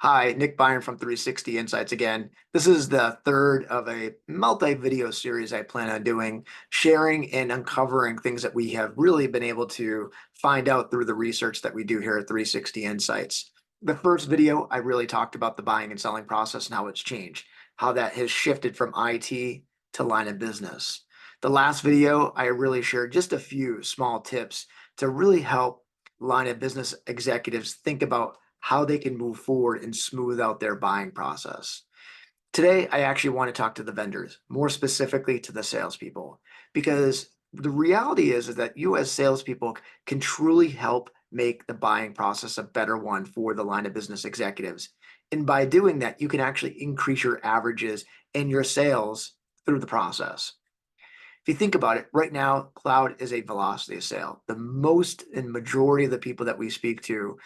Hi, Nick Biron from 360 Insights again. This is the third of a multi-video series I plan on doing, sharing and uncovering things that we have really been able to find out through the research that we do here at 360 Insights. The first video, I really talked about the buying and selling process and how it's changed, how that has shifted from IT to line of business. The last video, I really shared just a few small tips to really help line of business executives think about how they can move forward and smooth out their buying process. Today, I actually want to talk to the vendors, more specifically to the salespeople, because the reality is that you as salespeople can truly help make the buying process a better one for the line of business executives. And by doing that, you can actually increase your averages and your sales through the process. If you think about it, right now, cloud is a velocity of sale. The most and majority of the people that we speak to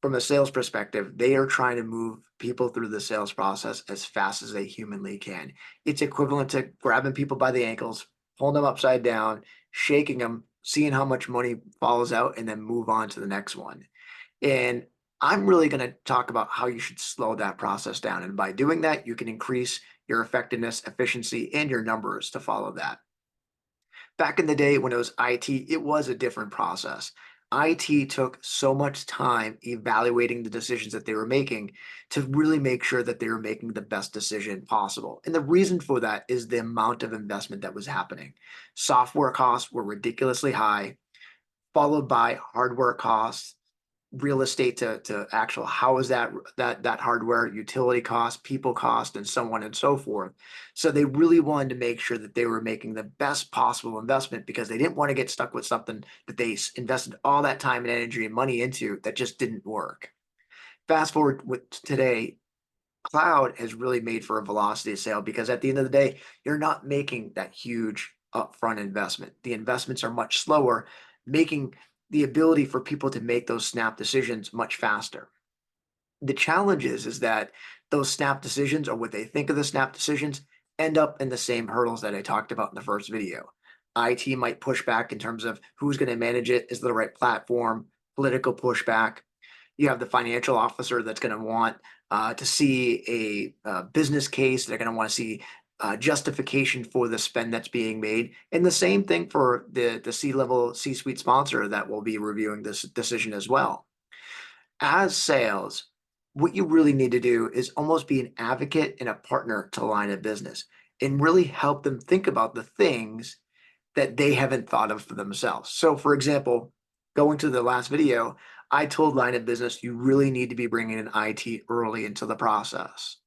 from a sales perspective, they are trying to move people through the sales process as fast as they humanly can. It's equivalent to grabbing people by the ankles, pulling them upside down, shaking them, seeing how much money falls out, and then move on to the next one. And I'm really going to talk about how you should slow that process down. And by doing that, you can increase your effectiveness, efficiency, and your numbers to follow that. Back in the day when it was IT, it was a different process. IT took so much time evaluating the decisions that they were making to really make sure that they were making the best decision possible. And the reason for that is the amount of investment that was happening. Software costs were ridiculously high, followed by hardware costs, real estate to actual how is that hardware, utility cost, people cost, and so on and so forth. So they really wanted to make sure that they were making the best possible investment because they didn't want to get stuck with something that they invested all that time and energy and money into that just didn't work. Fast forward with today, cloud has really made for a velocity of sale because at the end of the day, you're not making that huge upfront investment. The investments are much slower, making the ability for people to make those snap decisions much faster. The challenge is that those snap decisions or what they think of the snap decisions end up in the same hurdles that I talked about in the first video. IT might push back in terms of who's going to manage it, is the right platform, political pushback. You have the financial officer that's going to want to see a business case. They're going to want to see justification for the spend that's being made. And the same thing for the C-level, C-suite sponsor that will be reviewing this decision as well. As sales, what you really need to do is almost be an advocate and a partner to line of business and really help them think about the things that they haven't thought of for themselves. So, for example, going to the last video, I told line of business you really need to be bringing in IT early into the process.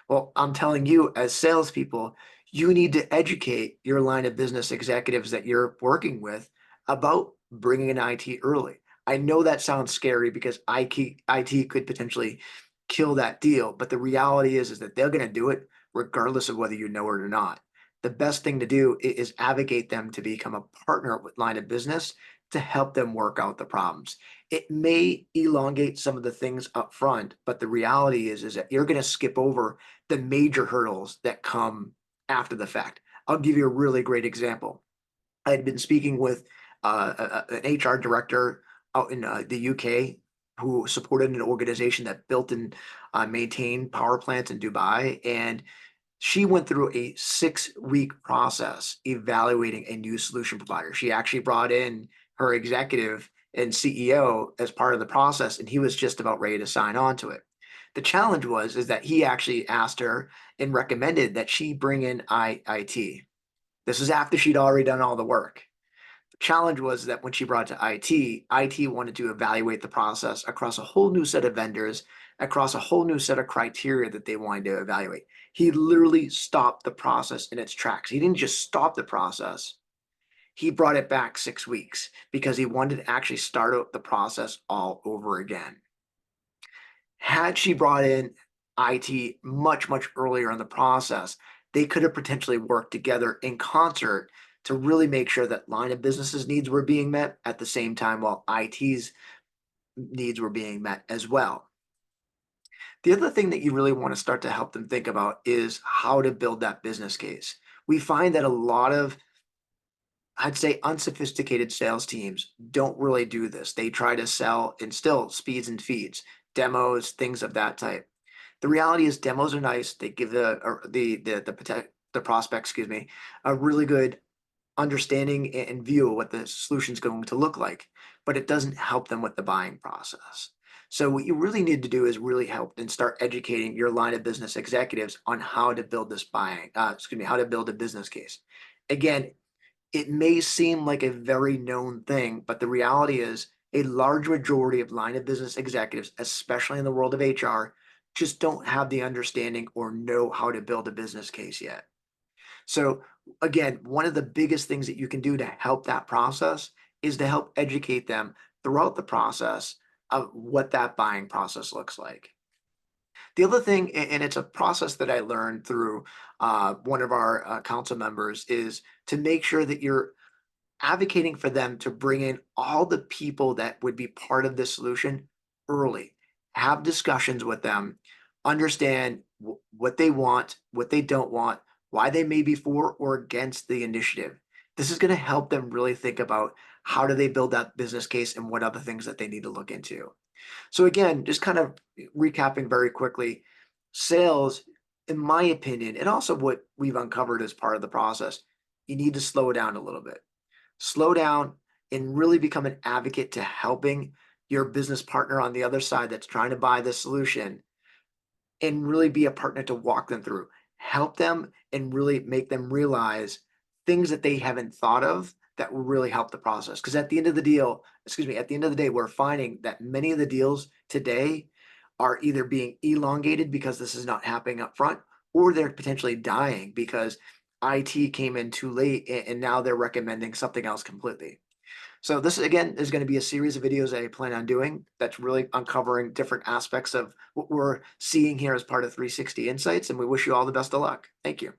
Well, I'm telling you, as salespeople, you need to educate your line of business executives that you're working with about bringing in IT early. I know that sounds scary because IT could potentially kill that deal, but the reality is that they're going to do it regardless of whether you know it or not. The best thing to do is advocate them to become a partner with line of business to help them work out the problems. It may elongate some of the things up front, but the reality is that you're going to skip over the major hurdles that come after the fact. I'll give you a really great example. I had been speaking with an HR director out in the UK who supported an organization that built and maintained power plants in Dubai. And she went through a 6-week process evaluating a new solution provider. She actually brought in her executive and CEO as part of the process, and he was just about ready to sign on to it. The challenge is that he actually asked her and recommended that she bring in IT. This is after she'd already done all the work. The challenge was that when she brought it to IT wanted to evaluate the process across a whole new set of vendors, across a whole new set of criteria that they wanted to evaluate. He literally stopped the process in its tracks. He didn't just stop the process. He brought it back 6 weeks because he wanted to actually start out the process all over again. Had she brought in IT much, much earlier in the process, they could have potentially worked together in concert to really make sure that line of business's needs were being met at the same time while IT's needs were being met as well. The other thing that you really want to start to help them think about is how to build that business case. We find that a lot of, I'd say, unsophisticated sales teams don't really do this. They try to sell in still speeds and feeds. demos, things of that type. The reality is demos are nice. They give the prospect, excuse me, a really good understanding and view of what the solution is going to look like, but it doesn't help them with the buying process. So what you really need to do is really help and start educating your line of business executives on how to build this how to build a business case. Again, it may seem like a very known thing, but the reality is a large majority of line of business executives, especially in the world of HR, just don't have the understanding or know how to build a business case yet. So again, one of the biggest things that you can do to help that process is to help educate them throughout the process of what that buying process looks like. The other thing, and it's a process that I learned through one of our council members, is to make sure that you're advocating for them to bring in all the people that would be part of this solution early. Have discussions with them, understand what they want, what they don't want, why they may be for or against the initiative. This is going to help them really think about how do they build that business case and what other things that they need to look into. So again, just kind of recapping very quickly, sales, in my opinion, and also what we've uncovered as part of the process, you need to slow down a little bit. Slow down and really become an advocate to helping your business partner on the other side that's trying to buy the solution and really be a partner to walk them through. Help them and really make them realize things that they haven't thought of that will really help the process. Because at the end of the deal, excuse me, at the end of the day, we're finding that many of the deals today are either being elongated because this is not happening up front, or they're potentially dying because IT came in too late and now they're recommending something else completely. So this again is going to be a series of videos I plan on doing that's really uncovering different aspects of what we're seeing here as part of 360 Insights, and we wish you all the best of luck. Thank you.